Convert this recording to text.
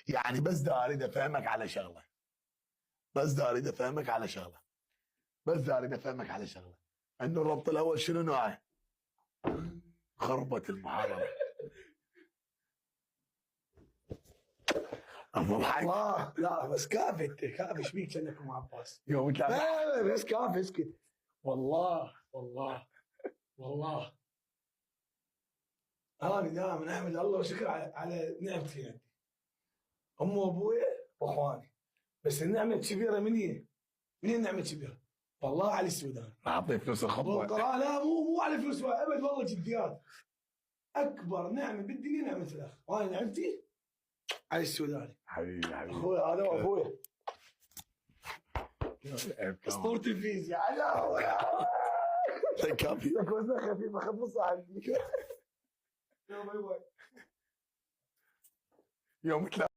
يعني بس ده اريد افهمك على شغله بس ده اريد افهمك على شغله انه الربط الاول شنو نوعه؟ خربت المحاضره. الله لا بس كافي انت كافي ايش بيك كانك ام عباس يوم لا بس كافي اسكت والله انا دائما احمد الله وشكر على نعمتي عندي امي وابوي واخواني بس النعمه الكبيره من هي؟ من هي النعمه الكبيره؟ والله علي السوداني اعطي فلوس الخطبه والقراءه لا مو على فلوس ابد والله جديات اكبر نعمه بالدنيا نعمه الاخ وانا نعمتي علي السوداني حبيبي اخوي هذا واخويا اسطوره الفيزياء كافي لك وزنه خفيف اخذ نص عندي. باي باي يوم